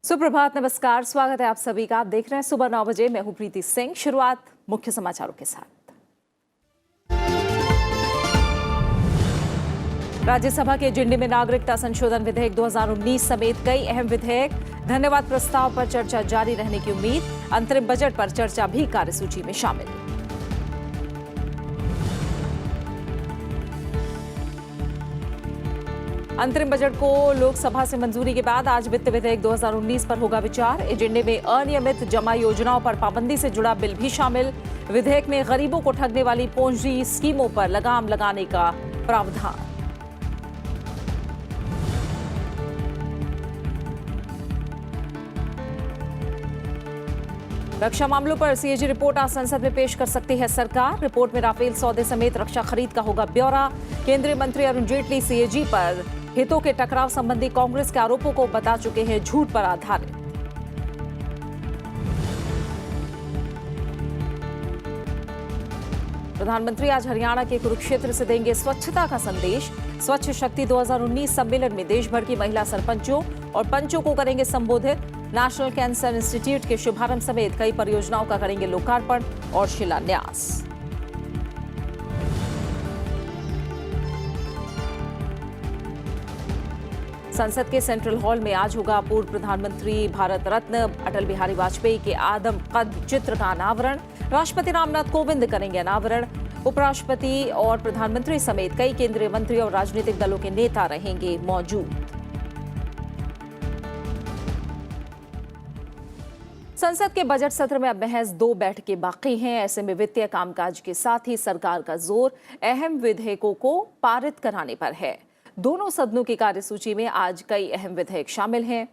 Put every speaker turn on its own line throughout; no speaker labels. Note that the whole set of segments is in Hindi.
सुप्रभात, नमस्कार, स्वागत है आप सभी का। आप देख रहे हैं सुबह 9 बजे। मैं हूं प्रीति सिंह। शुरुआत मुख्य समाचारों के साथ। राज्यसभा के एजेंडे में नागरिकता संशोधन विधेयक 2019 समेत कई अहम विधेयक। धन्यवाद प्रस्ताव पर चर्चा जारी रहने की उम्मीद। अंतरिम बजट पर चर्चा भी कार्यसूची में शामिल। अंतरिम बजट को लोकसभा से मंजूरी के बाद आज वित्त विधेयक 2019 पर होगा विचार। एजेंडे में अनियमित जमा योजनाओं पर पाबंदी से जुड़ा बिल भी शामिल। विधेयक में गरीबों को ठगने वाली पोंजी स्कीमों पर लगाम लगाने का प्रावधान। रक्षा मामलों पर सीएजी रिपोर्ट आज संसद में पेश कर सकती है सरकार। रिपोर्ट में राफेल सौदे समेत रक्षा खरीद का होगा ब्यौरा। केंद्रीय मंत्री अरुण जेटली सीएजी पर हितों के टकराव संबंधी कांग्रेस के आरोपों को बता चुके हैं झूठ पर आधारित। प्रधानमंत्री आज हरियाणा के कुरुक्षेत्र से देंगे स्वच्छता का संदेश। स्वच्छ शक्ति 2019 सम्मेलन में देश भर की महिला सरपंचों और पंचों को करेंगे संबोधित। नेशनल कैंसर इंस्टीट्यूट के शुभारंभ समेत कई परियोजनाओं का करेंगे लोकार्पण और शिलान्यास। संसद के सेंट्रल हॉल में आज होगा पूर्व प्रधानमंत्री भारत रत्न अटल बिहारी वाजपेयी के आदम कद चित्र का अनावरण। राष्ट्रपति रामनाथ कोविंद करेंगे अनावरण। उपराष्ट्रपति और प्रधानमंत्री समेत कई केंद्रीय मंत्री और राजनीतिक दलों के नेता रहेंगे मौजूद। संसद के बजट सत्र में अब महज 2 बैठकें बाकी हैं। ऐसे में वित्तीय कामकाज के साथ ही सरकार का जोर अहम विधेयकों को पारित कराने पर है। दोनों सदनों की कार्यसूची में आज कई अहम विधेयक शामिल हैं।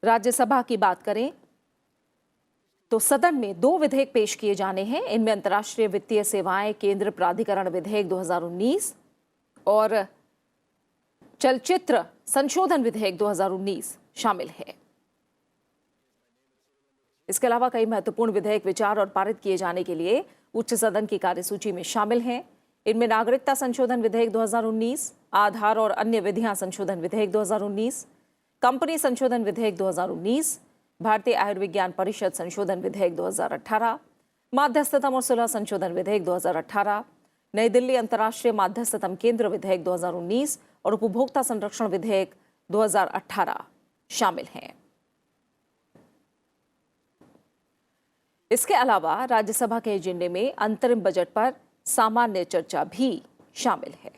राज्यसभा की बात करें तो सदन में 2 विधेयक पेश किए जाने हैं। इनमें अंतर्राष्ट्रीय वित्तीय सेवाएं केंद्र प्राधिकरण विधेयक 2019 और चलचित्र संशोधन विधेयक 2019 शामिल है। इसके अलावा कई महत्वपूर्ण विधेयक विचार और पारित किए जाने के लिए उच्च सदन की कार्यसूची में शामिल हैं। इनमें नागरिकता संशोधन विधेयक 2019, आधार और अन्य विधियां संशोधन विधेयक 2019, कंपनी संशोधन विधेयक 2019, भारतीय आयुर्विज्ञान परिषद संशोधन विधेयक 2018, मध्यस्थतम और सुलह संशोधन विधेयक 2018, नई दिल्ली अंतर्राष्ट्रीय मध्यस्थतम केंद्र विधेयक 2019 और उपभोक्ता संरक्षण विधेयक 2018 शामिल हैं। इसके अलावा राज्यसभा के एजेंडे में अंतरिम बजट पर सामान्य चर्चा भी शामिल है।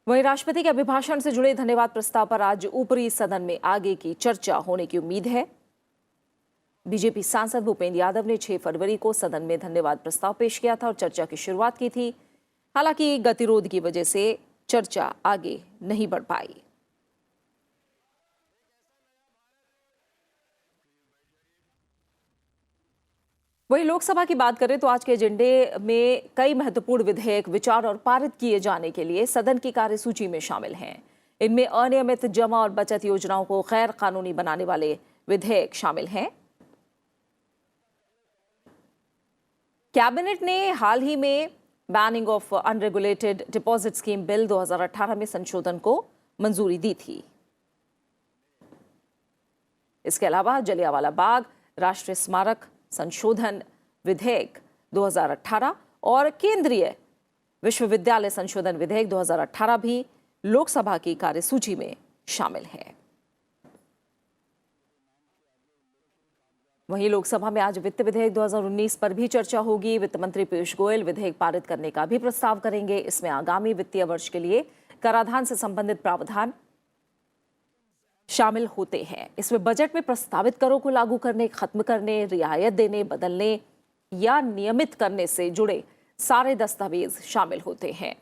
वहीं राष्ट्रपति के अभिभाषण से जुड़े धन्यवाद प्रस्ताव पर आज ऊपरी सदन में आगे की चर्चा होने की उम्मीद है। बीजेपी सांसद भूपेंद्र यादव ने 6 फरवरी को सदन में धन्यवाद प्रस्ताव पेश किया था और चर्चा की शुरुआत की थी। हालांकि गतिरोध की वजह से चर्चा आगे नहीं बढ़ पाई। वहीं लोकसभा की बात करें तो आज के एजेंडे में कई महत्वपूर्ण विधेयक विचार और पारित किए जाने के लिए सदन की कार्यसूची में शामिल हैं। इनमें अनियमित जमा और बचत योजनाओं को गैर कानूनी बनाने वाले विधेयक शामिल हैं। कैबिनेट ने हाल ही में banning of unregulated deposit scheme bill 2018 में संशोधन को मंजूरी दी थी। इसके अलावा जलियांवाला बाग राष्ट्रीय स्मारक संशोधन विधेयक 2018 और केंद्रीय विश्वविद्यालय संशोधन विधेयक 2018 भी लोकसभा की कार्यसूची में शामिल है। वहीं लोकसभा में आज वित्त विधेयक 2019 पर भी चर्चा होगी। वित्त मंत्री पीयूष गोयल विधेयक पारित करने का भी प्रस्ताव करेंगे। इसमें आगामी वित्तीय वर्ष के लिए कराधान से संबंधित प्रावधान शामिल होते हैं। इसमें बजट में प्रस्तावित करों को लागू करने, खत्म करने, रियायत देने, बदलने या नियमित करने से जुड़े सारे दस्तावेज शामिल होते हैं।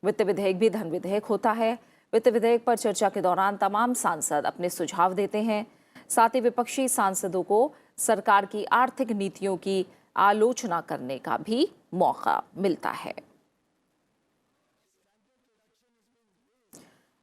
वित्त विधेयक भी धन विधेयक होता है। वित्त विधेयक पर चर्चा के दौरान तमाम सांसद अपने सुझाव देते हैं। साथ ही विपक्षी सांसदों को सरकार की आर्थिक नीतियों की आलोचना करने का भी मौका मिलता है।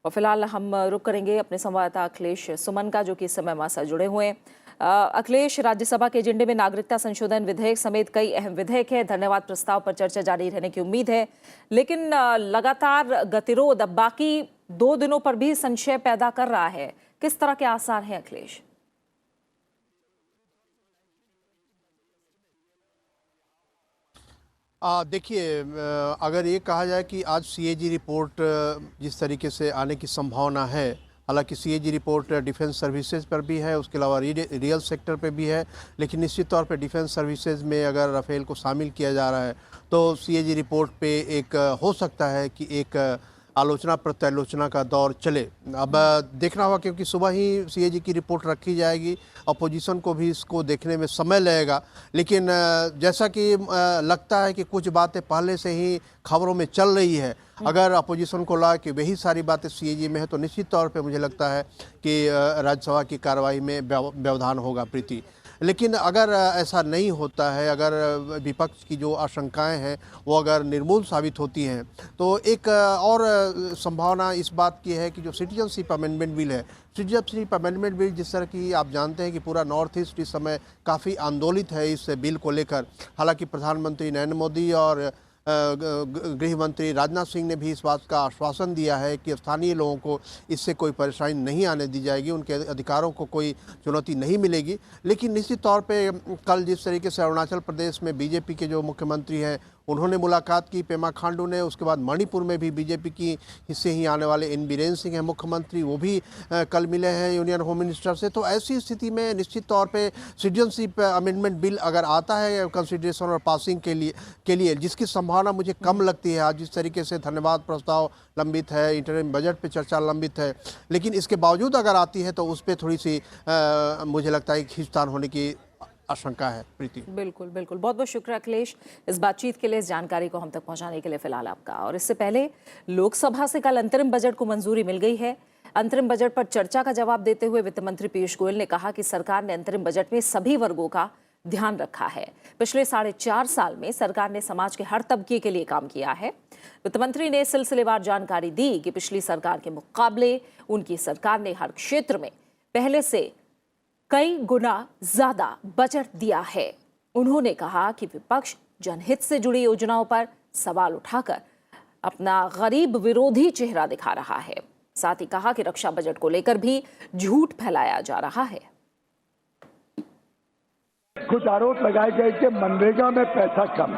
और फिलहाल हम रुक करेंगे अपने संवाददाता अखिलेश सुमन का, जो कि इस समय हमारे साथ जुड़े हुए हैं। अखिलेश, राज्यसभा के एजेंडे में नागरिकता संशोधन विधेयक समेत कई अहम विधेयक है। धन्यवाद प्रस्ताव पर चर्चा जारी रहने की उम्मीद है, लेकिन लगातार गतिरोध अब बाकी 2 दिनों पर भी संशय पैदा कर रहा है। किस तरह के आसार हैं अखिलेश?
देखिए, अगर ये कहा जाए कि आज सीएजी रिपोर्ट जिस तरीके से आने की संभावना है, हालांकि सीएजी रिपोर्ट डिफेंस सर्विसेज पर भी है, उसके अलावा रियल सेक्टर पे भी है, लेकिन निश्चित तौर पे डिफेंस सर्विसेज में अगर राफेल को शामिल किया जा रहा है तो सीएजी रिपोर्ट पे एक हो सकता है कि एक आलोचना प्रत्यालोचना का दौर चले। अब देखना होगा, क्योंकि सुबह ही सीएजी की रिपोर्ट रखी जाएगी, अपोजिशन को भी इसको देखने में समय लगेगा, लेकिन जैसा कि लगता है कि कुछ बातें पहले से ही खबरों में चल रही है। अगर अपोजिशन को लगा कि वही सारी बातें सीएजी में है तो निश्चित तौर पे मुझे लगता है कि राज्यसभा की कार्रवाई में व्यवधान होगा, प्रीति। लेकिन अगर ऐसा नहीं होता है, अगर विपक्ष की जो आशंकाएं हैं वो अगर निर्मूल साबित होती हैं, तो एक और संभावना इस बात की है कि जो सिटीजनशिप अमेंडमेंट बिल है, सिटीजनशिप अमेंडमेंट बिल जिस तरह की आप जानते हैं कि पूरा नॉर्थ ईस्ट इस समय काफ़ी आंदोलित है इस बिल को लेकर। हालांकि प्रधानमंत्री नरेंद्र मोदी और गृह मंत्री राजनाथ सिंह ने भी इस बात का आश्वासन दिया है कि स्थानीय लोगों को इससे कोई परेशानी नहीं आने दी जाएगी, उनके अधिकारों को कोई चुनौती नहीं मिलेगी। लेकिन निश्चित तौर पे कल जिस तरीके से अरुणाचल प्रदेश में बीजेपी के जो मुख्यमंत्री हैं उन्होंने मुलाकात की पेमा खांडू ने, उसके बाद मणिपुर में भी बीजेपी की हिस्से ही आने वाले एन बीरेन सिंह हैं मुख्यमंत्री, वो भी कल मिले हैं यूनियन होम मिनिस्टर से। तो ऐसी स्थिति में निश्चित तौर पे सिटीजनशिप अमेंडमेंट बिल अगर आता है कंसिडरेशन और पासिंग के लिए जिसकी संभावना मुझे कम लगती है। आज जिस तरीके से धन्यवाद प्रस्ताव लंबित है, इंटरिम बजट पे चर्चा लंबित है, लेकिन इसके बावजूद अगर आती है तो उस पर थोड़ी सी मुझे लगता है खींचतान होने की आशंका है, प्रीति।
बिल्कुल बिल्कुल, बहुत बहुत शुक्रिया अखिलेश इस बातचीत के लिए, इस जानकारी को हम तक पहुंचाने के लिए फिलहाल आपका। और इससे पहले लोकसभा से कल अंतरिम बजट को मंजूरी मिल गई है। अंतरिम बजट पर चर्चा का जवाब देते हुए वित्त मंत्री पीयूष गोयल ने कहा कि सरकार ने अंतरिम बजट में सभी वर्गों का ध्यान रखा है। पिछले 4.5 साल में सरकार ने समाज के हर तबके के लिए काम किया है। वित्त मंत्री ने सिलसिलेवार जानकारी दी कि पिछली सरकार के मुकाबले उनकी सरकार ने हर क्षेत्र में पहले से कई गुना ज्यादा बजट दिया है। उन्होंने कहा कि विपक्ष जनहित से जुड़ी योजनाओं पर सवाल उठाकर अपना गरीब विरोधी चेहरा दिखा रहा है। साथ ही कहा कि रक्षा बजट को लेकर भी झूठ फैलाया जा रहा है।
कुछ आरोप लगाए गए कि मनरेगा में पैसा कम,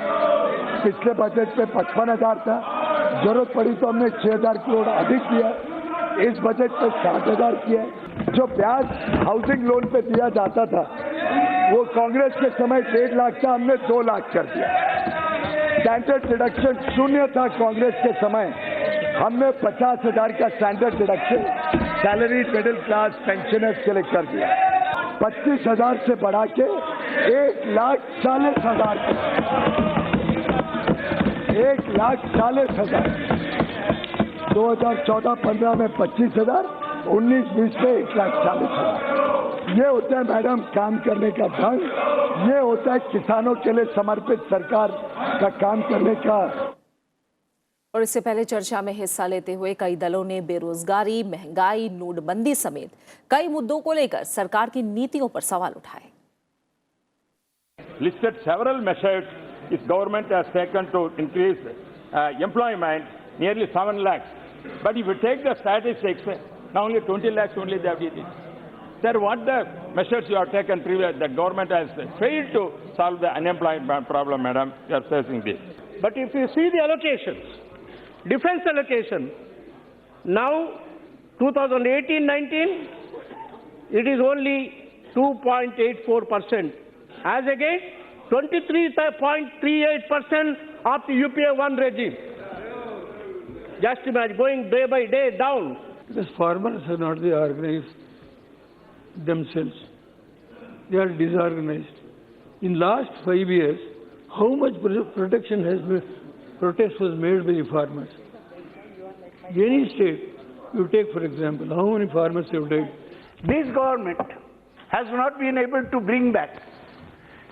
पिछले बजट में 55,000 था, जरूरत पड़ी तो हमने 6,000 करोड़ अधिक दिया, इस बजट पे 60,000 किया। जो ब्याज हाउसिंग लोन पे दिया जाता था वो कांग्रेस के समय 1.5 लाख था, हमने 2 लाख कर दिया। स्टैंडर्ड डिडक्शन 0 था कांग्रेस के समय, हमने 50,000 का standard deduction salary middle class pensioners के लिए कर दिया। 25,000 से बढ़ा के 1,40,000 1,40,000। 2014-15 में 25,000, 19-20 में 1,40,000। ये होता है मैडम काम करने का ढंग, ये होता है किसानों के लिए समर्पित सरकार का काम करने का।
और इससे पहले चर्चा में हिस्सा लेते हुए कई दलों ने बेरोजगारी, महंगाई, नोटबंदी समेत कई मुद्दों को लेकर सरकार की नीतियों पर सवाल उठाए।
Listed several measures its government has taken to increase employment, nearly 7 lakhs. But if you take the statistics, now only 20 lakhs only they have did it. Sir, what the measures you have taken previous, the government has failed to solve the unemployment problem, madam. You are facing this.
But if you see the allocations, defense allocation, now 2018-19, it is only 2.84%, as against 23.38% of the UPA 1 regime. Just imagine, going day by day down.
Because farmers are not the organized themselves. They are disorganized. In last 5 years, how much protection has been, protest was made by the farmers? Any state, you take for example, how many farmers have died?
This government has not been able to bring back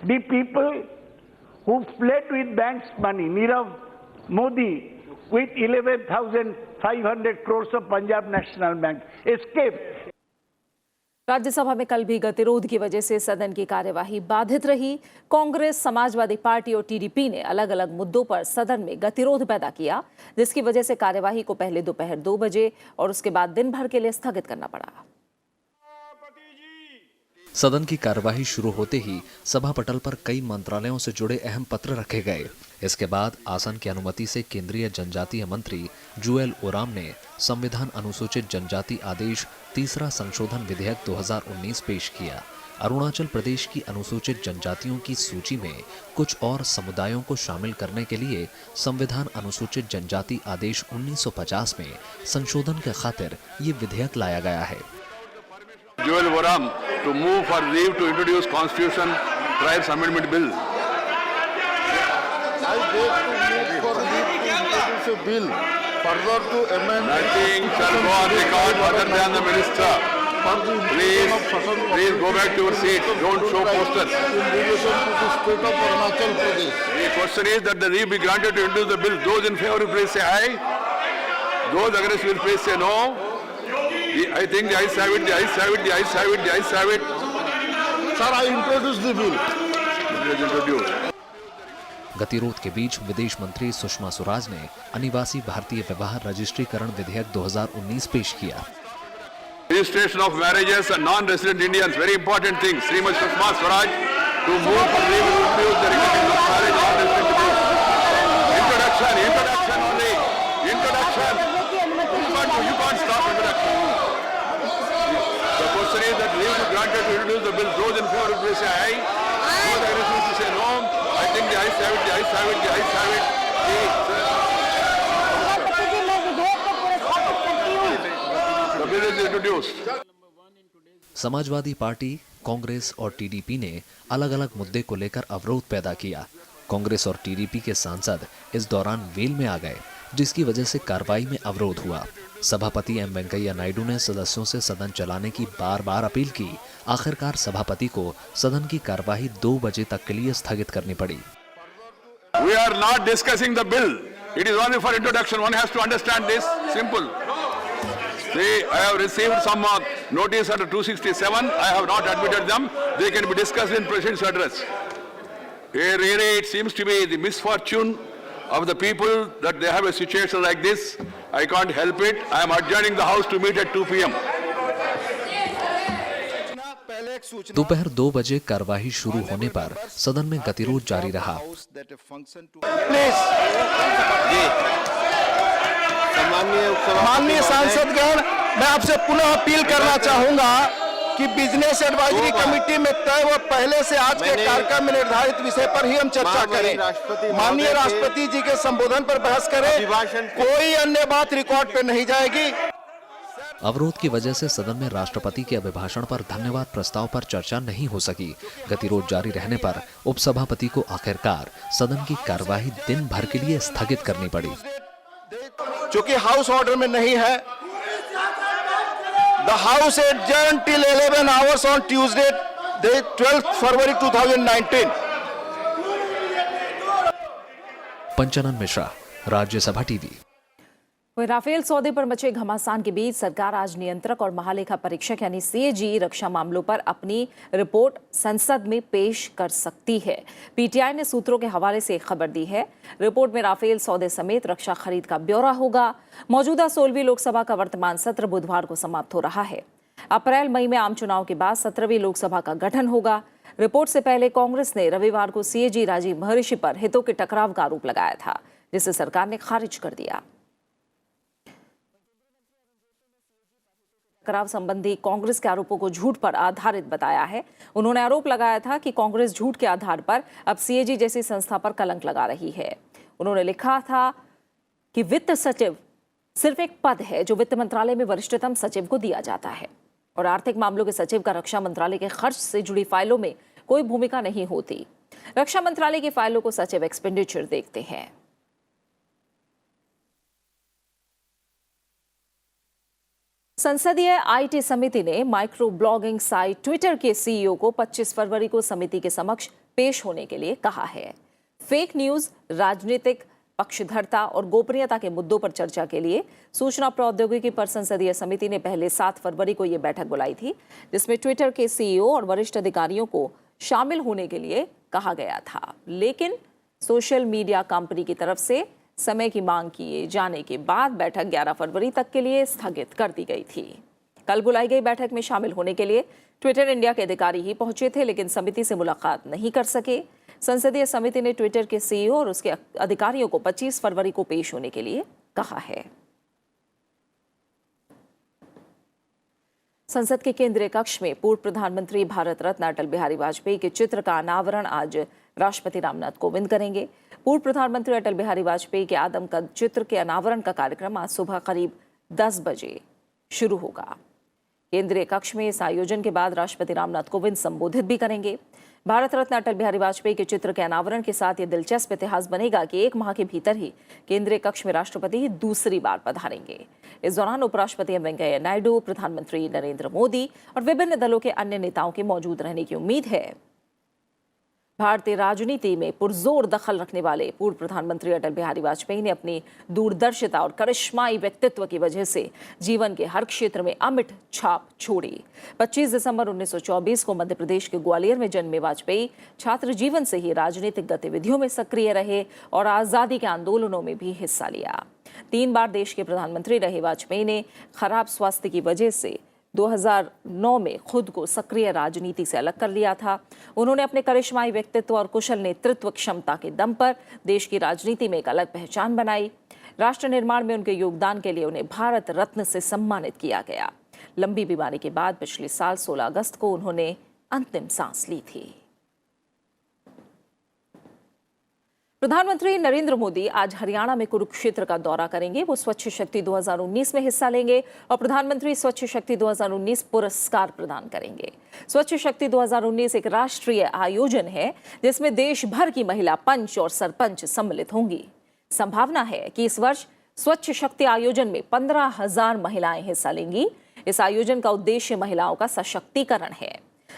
the people who fled with banks' money. Nirav Modi, with 11,500 crores of Punjab National Bank, escaped.
Rajya Sabha में कल भी गतिरोध की वजह से सदन की कार्यवाही बाधित रही। कांग्रेस, समाजवादी पार्टी और टीडीपी ने अलग अलग मुद्दों पर सदन में गतिरोध पैदा किया, जिसकी वजह से कार्यवाही को पहले दोपहर 2 बजे और उसके बाद दिन भर के लिए स्थगित करना पड़ा।
सदन की कार्यवाही शुरू होते ही सभा पटल पर कई मंत्रालयों से जुड़े अहम पत्र रखे गए। इसके बाद आसन की अनुमति से केंद्रीय जनजातीय मंत्री जुएल ओराम ने संविधान अनुसूचित जनजाति आदेश 3रा संशोधन विधेयक 2019 पेश किया। अरुणाचल प्रदेश की अनुसूचित जनजातियों की सूची में कुछ और समुदायों को शामिल करने के लिए संविधान अनुसूचित जनजाति आदेश 1950 में संशोधन के खातिर ये विधेयक लाया गया है।
Joel Oram to move for leave to introduce Constitution Tribes Amendment Bill.
I beg to move for leave to introduce a bill further to amend.
Nothing shall go on record other than the minister. Please go back to your seat. Don't show posters.
In relation to the state of Arunachal Pradesh.
The question is that the leave be granted to introduce the bill. Those in favor will please say aye. Those against will please say no. I think the ayes have it, the ayes have it, the ayes have it, the ayes have it.
Sir, I introduce the bill.
Please introduce.
गतिरोध के बीच विदेश मंत्री सुषमा स्वराज ने अनिवासी भारतीय विवाह रजिस्ट्रीकरण विधेयक 2019 पेश किया।
Registration of marriages and non-resident Indians, very important thing. Srimati Sushma Swaraj to move for leave to introduce the registration of marriage non-resident Indians. Introduction only. Introduction. You can't stop introduction. The question is that leave to granted to introduce the bill. Those in favor will say aye. Those against will say no. I think the ayes have it, the ayes have it, the ayes have it. The bill is introduced.
Samajwadi party, Congress और टीडीपी ने अलग अलग मुद्दे को लेकर अवरोध पैदा किया। कांग्रेस और टीडीपी के सांसद इस दौरान वेल में आ गए, जिसकी वजह से कार्रवाई में अवरोध हुआ। सभापति एम वेंकैया नायडू ने सदस्यों से सदन चलाने की बार-बार अपील की। आखिरकार सभापति को सदन की कार्यवाही 2 बजे तक के लिए स्थगित करनी पड़ी।
We are not discussing the bill. It is only for introduction. One has to understand this. Simple. See, I have received some notice under 267. I have not admitted them. They can be discussed in President's address. Really, it seems to be the misfortune of the people that they have a situation like this. I can't help it. I am adjourning the House to meet at 2 p.m.
दोपहर 2 बजे कार्यवाही शुरू होने पर सदन में गतिरोध जारी रहा।
माननीय सांसदगण, मैं आपसे पुनः अपील करना चाहूंगा कि बिजनेस एडवाइजरी कमेटी में तय व पहले से आज के कार्यक्रम में निर्धारित विषय पर ही हम चर्चा करें। माननीय राष्ट्रपति जी के संबोधन पर बहस करें। कोई अन्य बात रिकॉर्ड पे नहीं जाएगी।
अवरोध की वजह से सदन में राष्ट्रपति के अभिभाषण पर धन्यवाद प्रस्ताव पर चर्चा नहीं हो सकी। गतिरोध जारी रहने पर उपसभापति को आखिरकार सदन की कार्यवाही दिन भर के लिए स्थगित करनी पड़ी।
चूंकि हाउस ऑर्डर में नहीं है, the house adjourned till 11 hours on Tuesday, 12th February 2019.
Panchanan Mishra, Rajya Sabha TV.
वहीं राफेल सौदे पर मचे घमासान के बीच सरकार आज नियंत्रक और महालेखा परीक्षक यानी सीएजी रक्षा मामलों पर अपनी रिपोर्ट संसद में पेश कर सकती है। पीटीआई ने सूत्रों के हवाले से एक खबर दी है। रिपोर्ट में राफेल सौदे समेत रक्षा खरीद का ब्यौरा होगा। मौजूदा 16वीं लोकसभा का वर्तमान सत्र बुधवार को समाप्त हो रहा है। अप्रैल मई में आम चुनाव के बाद 17वीं लोकसभा का गठन होगा। रिपोर्ट से पहले कांग्रेस ने रविवार को सीएजी राजीव महर्षि पर हितों के टकराव का आरोप लगाया था, जिसे सरकार ने खारिज कर दिया। टकराव संबंधी कांग्रेस के आरोपों को झूठ पर आधारित बताया है। उन्होंने आरोप लगाया था कि कांग्रेस झूठ के आधार पर अब सीएजी जैसी संस्था पर कलंक लगा रही है। उन्होंने लिखा था कि वित्त सचिव सिर्फ एक पद है जो वित्त मंत्रालय में वरिष्ठतम सचिव को दिया जाता है और आर्थिक मामलों के सचिव का रक्षा मंत्रालय के खर्च से जुड़ी फाइलों में कोई भूमिका नहीं होती। रक्षा मंत्रालय की फाइलों को सचिव एक्सपेंडिचर देखते हैं। संसदीय आईटी समिति ने माइक्रो ब्लॉगिंग साइट ट्विटर के सीईओ को 25 फरवरी को समिति के समक्ष पेश होने के लिए कहा है। फेक न्यूज, राजनीतिक पक्षधरता और गोपनीयता के मुद्दों पर चर्चा के लिए सूचना प्रौद्योगिकी पर संसदीय समिति ने पहले 7 फरवरी को यह बैठक बुलाई थी, जिसमें ट्विटर के सीईओ और वरिष्ठ अधिकारियों को शामिल होने के लिए कहा गया था। लेकिन सोशल मीडिया कंपनी की तरफ से समय की मांग किए जाने के बाद बैठक 11 फरवरी तक के लिए स्थगित कर दी गई थी। कल बुलाई गई बैठक में शामिल होने के लिए ट्विटर इंडिया के अधिकारी ही पहुंचे थे, लेकिन समिति से मुलाकात नहीं कर सके। संसदीय समिति ने ट्विटर के सीईओ और उसके अधिकारियों को 25 फरवरी को पेश होने के लिए कहा है। संसद के केंद्रीय कक्ष में पूर्व प्रधानमंत्री भारत रत्न अटल बिहारी वाजपेयी के चित्र का अनावरण आज राष्ट्रपति रामनाथ कोविंद करेंगे। पूर्व प्रधानमंत्री अटल बिहारी वाजपेयी के आदमकद चित्र के अनावरण का कार्यक्रम आज सुबह करीब 10 बजे शुरू होगा। केंद्रीय कक्ष में इस आयोजन के बाद राष्ट्रपति रामनाथ कोविंद संबोधित भी करेंगे। भारत रत्न अटल बिहारी वाजपेयी के चित्र के अनावरण के साथ ये दिलचस्प इतिहास बनेगा कि 1 माह के भीतर ही केंद्रीय कक्ष में राष्ट्रपति दूसरी बार पधारेंगे। इस दौरान उपराष्ट्रपति एम वेंकैया नायडू, प्रधानमंत्री नरेंद्र मोदी और विभिन्न दलों के अन्य नेताओं के मौजूद रहने की उम्मीद है। भारतीय राजनीति में पुरजोर दखल रखने वाले पूर्व प्रधानमंत्री अटल बिहारी वाजपेयी ने अपनी दूरदर्शिता और करिश्माई व्यक्तित्व की वजह से जीवन के हर क्षेत्र में अमिट छाप छोड़ी। 25 दिसंबर 1924 को मध्य प्रदेश के ग्वालियर में जन्मे वाजपेयी छात्र जीवन से ही राजनीतिक गतिविधियों में सक्रिय रहे और आजादी के आंदोलनों में भी हिस्सा लिया। 3 बार देश के प्रधानमंत्री रहे वाजपेयी ने खराब स्वास्थ्य की वजह से 2009 में खुद को सक्रिय राजनीति से अलग कर लिया था। उन्होंने अपने करिश्माई व्यक्तित्व और कुशल नेतृत्व क्षमता के दम पर देश की राजनीति में एक अलग पहचान बनाई। राष्ट्र निर्माण में उनके योगदान के लिए उन्हें भारत रत्न से सम्मानित किया गया। लंबी बीमारी के बाद पिछले साल 16 अगस्त को उन्होंने अंतिम सांस ली थी। प्रधानमंत्री नरेंद्र मोदी आज हरियाणा में कुरुक्षेत्र का दौरा करेंगे। वो स्वच्छ शक्ति 2019 में हिस्सा लेंगे और प्रधानमंत्री स्वच्छ शक्ति 2019 पुरस्कार प्रदान करेंगे। स्वच्छ शक्ति 2019 एक राष्ट्रीय आयोजन है जिसमें देश भर की महिला पंच और सरपंच सम्मिलित होंगी। संभावना है कि इस वर्ष स्वच्छ शक्ति आयोजन में 15,000 महिलाएं हिस्सा लेंगी। इस आयोजन का उद्देश्य महिलाओं का सशक्तिकरण है।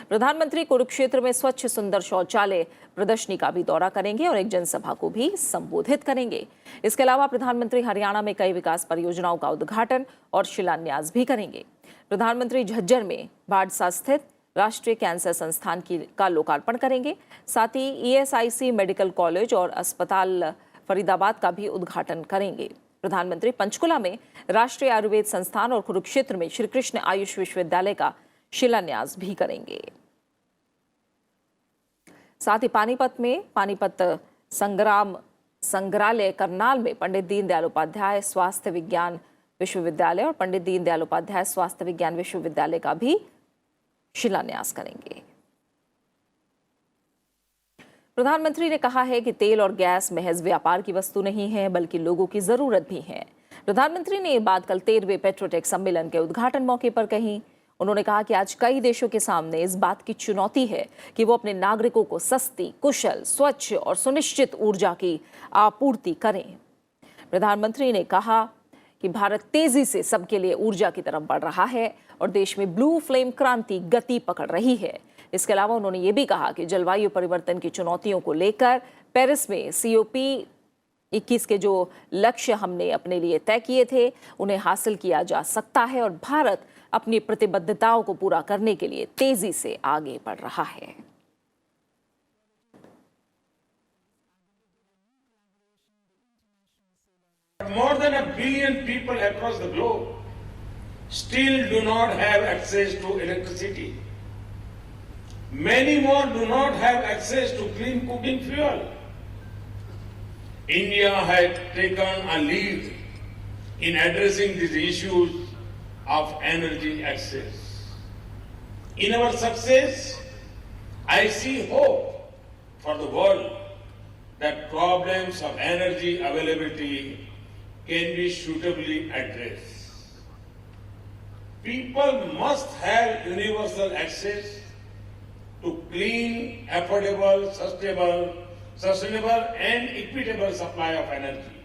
प्रधानमंत्री कुरुक्षेत्र में स्वच्छ सुंदर शौचालय प्रदर्शनी का भी दौरा करेंगे और एक जनसभा को भी संबोधित करेंगे। इसके अलावा प्रधानमंत्री हरियाणा में कई विकास परियोजनाओं का उद्घाटन और शिलान्यास भी करेंगे। प्रधानमंत्री झज्जर में बाड़सा स्थित राष्ट्रीय कैंसर संस्थान का लोकार्पण करेंगे। साथ ही ESIC मेडिकल कॉलेज और अस्पताल फरीदाबाद का भी उद्घाटन करेंगे। प्रधानमंत्री पंचकुला में राष्ट्रीय आयुर्वेद संस्थान और कुरुक्षेत्र में श्री कृष्ण आयुष विश्वविद्यालय का शिलान्यास भी करेंगे। साथ ही पानीपत में पानीपत संग्राम संग्रहालय करनाल में पंडित दीनदयाल उपाध्याय स्वास्थ्य विज्ञान विश्वविद्यालय और पंडित दीनदयाल उपाध्याय स्वास्थ्य विज्ञान विश्वविद्यालय का भी शिलान्यास करेंगे। प्रधानमंत्री ने कहा है कि तेल और गैस महज व्यापार की वस्तु नहीं है, बल्कि लोगों की जरूरत भी है। प्रधानमंत्री ने ये बात कल 13वें पेट्रोटेक सम्मेलन के उद्घाटन मौके पर कही। उन्होंने कहा कि आज कई देशों के सामने इस बात की चुनौती है कि वो अपने नागरिकों को सस्ती, कुशल, स्वच्छ और सुनिश्चित ऊर्जा की आपूर्ति करें। प्रधानमंत्री ने कहा कि भारत तेजी से सबके लिए ऊर्जा की तरफ बढ़ रहा है और देश में ब्लू फ्लेम क्रांति गति पकड़ रही है। इसके अलावा उन्होंने ये भी कहा कि जलवायु परिवर्तन की चुनौतियों को लेकर पेरिस में COP21 के जो लक्ष्य हमने अपने लिए तय किए थे उन्हें हासिल किया जा सकता है और भारत अपनी प्रतिबद्धताओं को पूरा करने के लिए तेजी से आगे बढ़ रहा है।
More than 1 billion people across the globe still do not have access to electricity. Many more do not have access to clean cooking fuel. India has taken a lead in addressing these issues of energy access. In our success, I see hope for the world that problems of energy availability can be suitably addressed. People must have universal access to clean, affordable, sustainable and equitable supply of energy.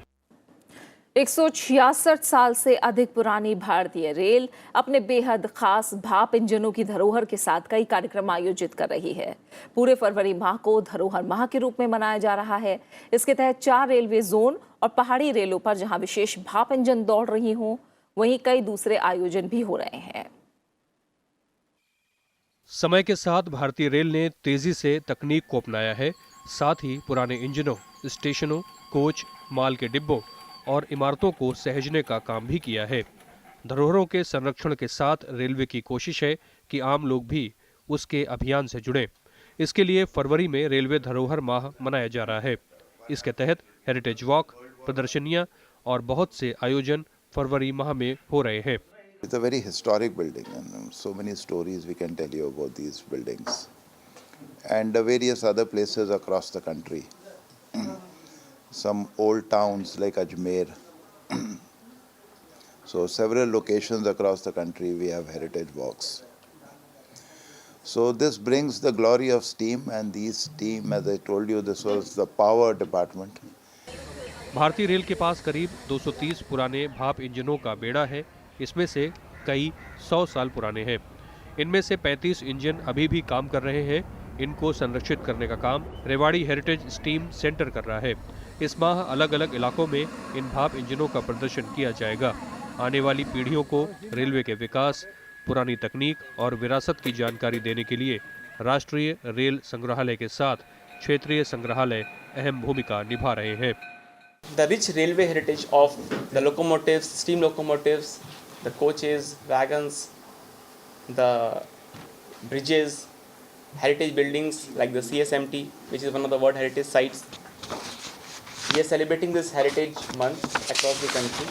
166 साल से अधिक पुरानी भारतीय रेल अपने बेहद खास भाप इंजनों की धरोहर के साथ कई कार्यक्रम आयोजित कर रही है। पूरे फरवरी माह को धरोहर माह के रूप में मनाया जा रहा है। इसके तहत 4 रेलवे जोन और पहाड़ी रेलों पर जहां विशेष भाप इंजन दौड़ रही हों, वहीं कई दूसरे आयोजन भी हो रहे हैं।
समय के साथ भारतीय रेल ने तेजी से तकनीक को अपनाया है। साथ ही पुराने इंजनों, स्टेशनों, कोच, माल के डिब्बों और इमारतों को सहेजने का काम भी किया है। धरोहरों के संरक्षण के साथ रेलवे की कोशिश है कि आम लोग भी उसके अभियान से जुड़ें। इसके लिए फरवरी में रेलवे धरोहर माह मनाया जा रहा है। इसके तहत हेरिटेज वॉक, प्रदर्शनियां और बहुत से आयोजन फरवरी माह में हो रहे हैं।
It's a very historic building and so many stories we can tell you about these buildings and various other places across the country. Some old towns like Ajmer. So several locations across the country we have heritage walks. So this brings the glory of steam, and these steam, as I told you, this was the power department.
भारतीय रेल के पास करीब 230 पुराने भाप इंजनों का बेड़ा है। इसमें से कई 100 साल पुराने हैं। इनमें से 35 इंजन अभी भी काम कर रहे हैं। इनको संरक्षित करने का काम रेवाड़ी हेरिटेज स्टीम सेंटर कर रहा है। इस माह अलग अलग इलाकों में इन भाप इंजनों का प्रदर्शन किया जाएगा। आने वाली पीढ़ियों को रेलवे के विकास, पुरानी तकनीक और विरासत की जानकारी देने के लिए राष्ट्रीय रेल संग्रहालय के साथ क्षेत्रीय संग्रहालय अहम भूमिका निभा रहे हैं।
The rich railway heritage of the locomotives, steam locomotives, the coaches, wagons, the bridges, heritage buildings like the CSMT, which is one of the World Heritage Sites. We are celebrating this Heritage Month across the country.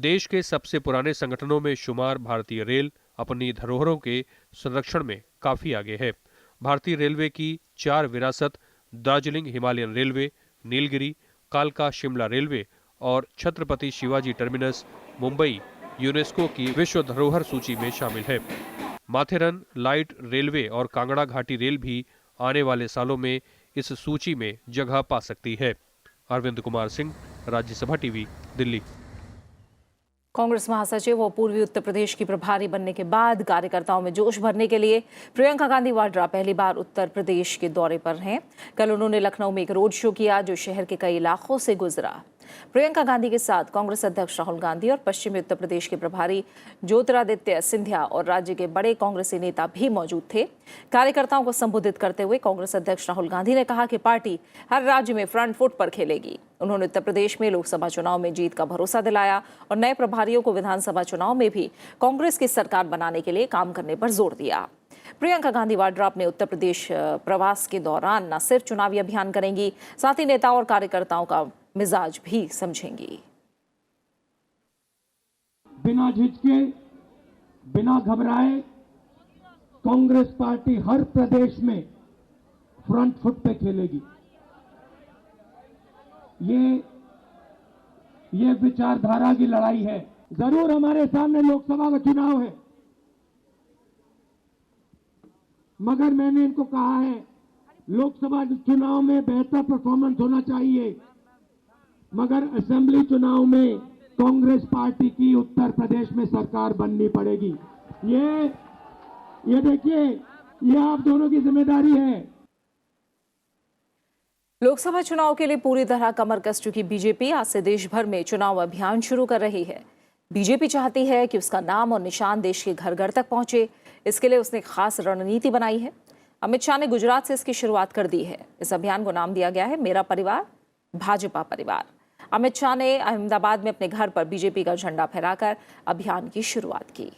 देश के सबसे पुराने संगठनों में शुमार भारतीय रेल अपनी धरोहरों के संरक्षण में काफी आगे है। भारतीय रेलवे की 4 विरासत दार्जिलिंग हिमालयन रेलवे, नीलगिरी, कालका शिमला रेलवे और छत्रपति शिवाजी टर्मिनस मुंबई यूनेस्को की विश्व धरोहर सूची में शामिल है। माथेरन लाइट रेलवे और कांगड़ा घाटी रेल भी आने वाले सालों में इस सूची में जगह पा सकती है। अरविंद कुमार सिंह, राज्यसभा टीवी, दिल्ली।
कांग्रेस महासचिव और पूर्वी उत्तर प्रदेश की प्रभारी बनने के बाद कार्यकर्ताओं में जोश भरने के लिए प्रियंका गांधी वाड्रा पहली बार उत्तर प्रदेश के दौरे पर हैं। कल उन्होंने लखनऊ में एक रोड शो किया जो शहर के कई इलाकों से गुजरा। प्रियंका गांधी के साथ कांग्रेस अध्यक्ष राहुल गांधी और पश्चिमी उत्तर प्रदेश के प्रभारी ज्योतिरादित्य सिंधिया और राज्य के बड़े कांग्रेसी नेता भी मौजूद थे। कार्यकर्ताओं को संबोधित करते हुए कांग्रेस अध्यक्ष राहुल गांधी ने कहा कि पार्टी हर राज्य में फ्रंट फुट पर खेलेगी। उन्होंने उत्तर प्रदेश में लोकसभा चुनाव में जीत का भरोसा दिलाया और नए प्रभारियों को विधानसभा चुनाव में भी कांग्रेस की सरकार बनाने के लिए काम करने पर जोर दिया। प्रियंका गांधी वाड्रा अपने उत्तर प्रदेश प्रवास के दौरान न सिर्फ चुनावी अभियान करेंगी, साथ ही नेताओं और कार्यकर्ताओं का मिजाज भी समझेंगी।
बिना झिझके, बिना घबराए कांग्रेस पार्टी हर प्रदेश में फ्रंट फुट पे खेलेगी। ये विचारधारा की लड़ाई है। जरूर हमारे सामने लोकसभा का चुनाव है, मगर मैंने इनको कहा है लोकसभा चुनाव में बेहतर परफॉर्मेंस होना चाहिए, मगर असेंबली चुनाव में कांग्रेस पार्टी की उत्तर प्रदेश में सरकार बननी पड़ेगी। ये देखिए, ये आप दोनों की जिम्मेदारी है।
लोकसभा चुनाव के लिए पूरी तरह कमर कस चुकी बीजेपी आज से देश भर में चुनाव अभियान शुरू कर रही है। बीजेपी चाहती है कि उसका नाम और निशान देश के घर घर तक पहुंचे। इसके लिए उसने खास रणनीति बनाई है। अमित शाह ने गुजरात से इसकी शुरुआत कर दी है। इस अभियान को नाम दिया गया है मेरा परिवार भाजपा परिवार। अमित शाह ने अहमदाबाद में अपने घर पर बीजेपी का झंडा फहराकर अभियान की शुरुआत की।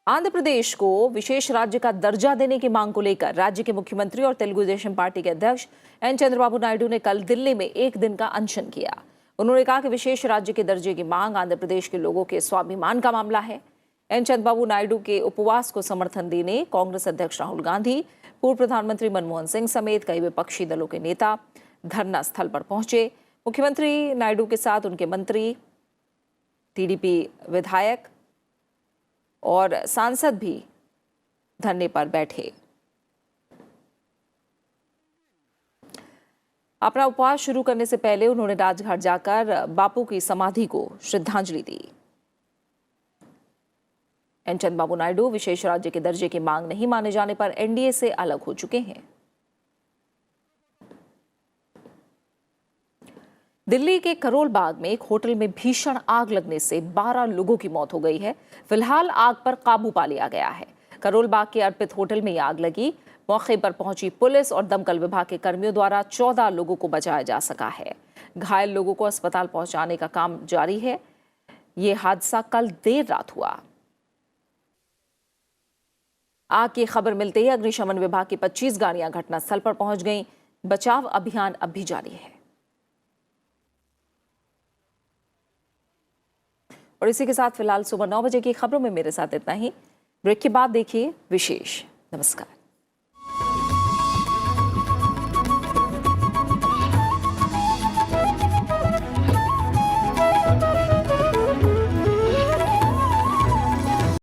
आंध्र प्रदेश को विशेष राज्य का दर्जा देने की मांग को लेकर राज्य के मुख्यमंत्री और तेलुगु देशम पार्टी के अध्यक्ष एन चंद्रबाबू नायडू ने कल दिल्ली में एक दिन का अनशन किया। उन्होंने कहा कि विशेष राज्य के दर्जे की मांग आंध्र प्रदेश के लोगों के स्वाभिमान का मामला है। एन चंद्रबाबू नायडू के उपवास को समर्थन देने कांग्रेस अध्यक्ष राहुल गांधी, पूर्व प्रधानमंत्री मनमोहन सिंह समेत कई विपक्षी दलों के नेता धरना स्थल पर पहुंचे। मुख्यमंत्री नायडू के साथ उनके मंत्री, टीडीपी विधायक और सांसद भी धरने पर बैठे। अपना उपवास शुरू करने से पहले उन्होंने राजघाट जाकर बापू की समाधि को श्रद्धांजलि दी। एन चंद्रबाबू नायडू विशेष राज्य के दर्जे की मांग नहीं माने जाने पर एनडीए से अलग हो चुके हैं। दिल्ली के करोल बाग में एक होटल में भीषण आग लगने से 12 लोगों की मौत हो गई है। फिलहाल आग पर काबू पा लिया गया है। करोल बाग के अर्पित होटल में आग लगी। मौके पर पहुंची पुलिस और दमकल विभाग के कर्मियों द्वारा 14 लोगों को बचाया जा सका है। घायल लोगों को अस्पताल पहुंचाने का काम जारी है। ये हादसा कल देर रात हुआ। आग की खबर मिलते ही अग्निशमन विभाग की 25 गाड़ियां घटनास्थल पर पहुंच गईं। बचाव अभियान अब भी जारी है। और इसी के साथ फिलहाल सुबह 9 बजे की खबरों में मेरे साथ इतना ही। ब्रेक के बाद देखिए विशेष। नमस्कार।